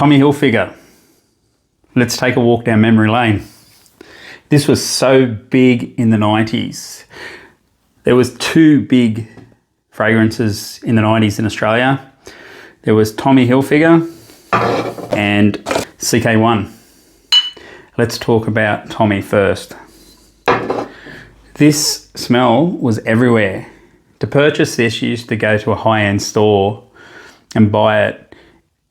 Tommy Hilfiger. Let's take a walk down memory lane. This was so big in the 90s. There was two big fragrances in the 90s in Australia. There was Tommy Hilfiger and CK1. Let's talk about Tommy first. This smell was everywhere. To purchase this, you used to go to a high-end store and buy it.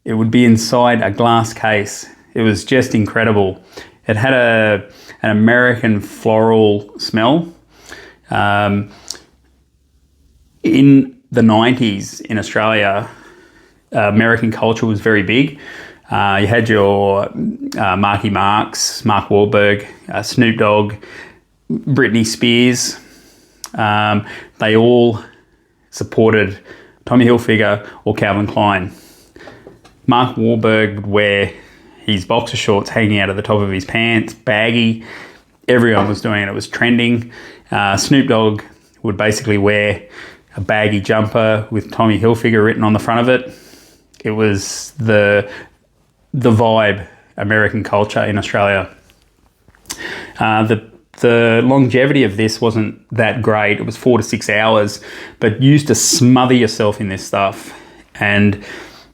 It would be inside a glass case. It was just incredible. It had an American floral smell. In the 90s in Australia, American culture was very big. You had your Marky Marks, Mark Wahlberg, Snoop Dogg, Britney Spears. They all supported Tommy Hilfiger or Calvin Klein. Mark Wahlberg would wear his boxer shorts hanging out of the top of his pants, baggy. Everyone was doing it. It was trending. Snoop Dogg would basically wear a baggy jumper with Tommy Hilfiger written on the front of it. It was the vibe, American culture in Australia. The longevity of this wasn't that great. It was 4 to 6 hours, but you used to smother yourself in this stuff and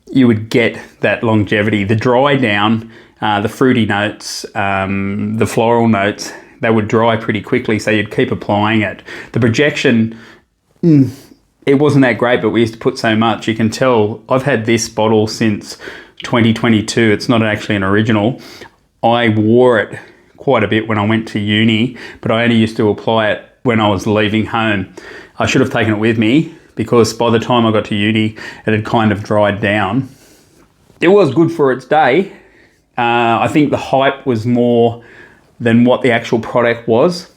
you would get that longevity. The dry down, the fruity notes, the floral notes, they would dry pretty quickly, so you'd keep applying it. The projection, it wasn't that great, but we used to put so much. You can tell I've had this bottle since 2022. It's not actually an original. I wore it quite a bit when I went to uni, but I only used to apply it when I was leaving home. I should have taken it with me because by the time I got to uni, it had kind of dried down. It was good for its day. I think the hype was more than what the actual product was.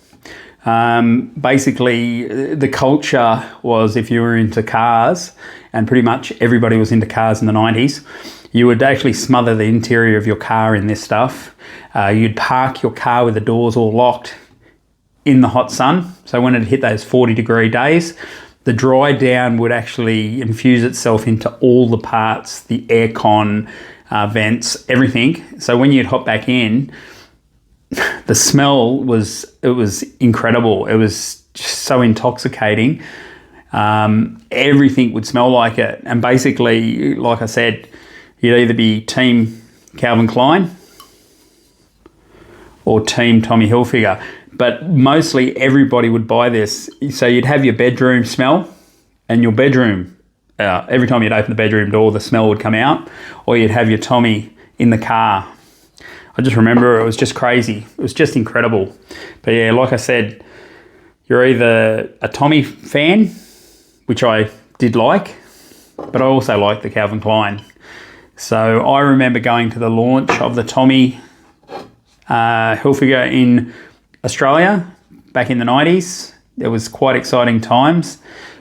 Basically, the culture was if you were into cars, and pretty much everybody was into cars in the 90s, you would actually smother the interior of your car in this stuff. You'd park your car with the doors all locked in the hot sun. So when it hit those 40-degree days, the dry down would actually infuse itself into all the parts, the aircon, vents, everything. So when you'd hop back in, the smell was incredible. It was just so intoxicating. Everything would smell like it. And basically, like I said, you'd either be team Calvin Klein or team Tommy Hilfiger. But mostly everybody would buy this. So you'd have your bedroom smell, and your bedroom, every time you'd open the bedroom door, the smell would come out, or you'd have your Tommy in the car. I just remember it was just crazy. It was just incredible. But yeah, like I said, you're either a Tommy fan, which I did like, but I also liked the Calvin Klein. So I remember going to the launch of the Tommy Hilfiger in Australia back in the 90s. It was quite exciting times.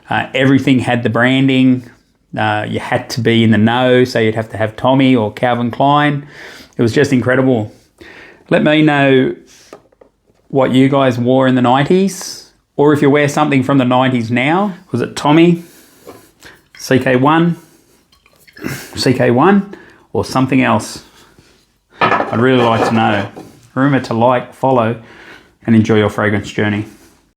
Everything had the branding. You had to be in the know, so you'd have to have Tommy or Calvin Klein. It was just incredible. Let me know what you guys wore in the 90s, or if you wear something from the 90s now. Was it Tommy, CK1, or something else? I'd really like to know. Remember to like, follow, and enjoy your fragrance journey.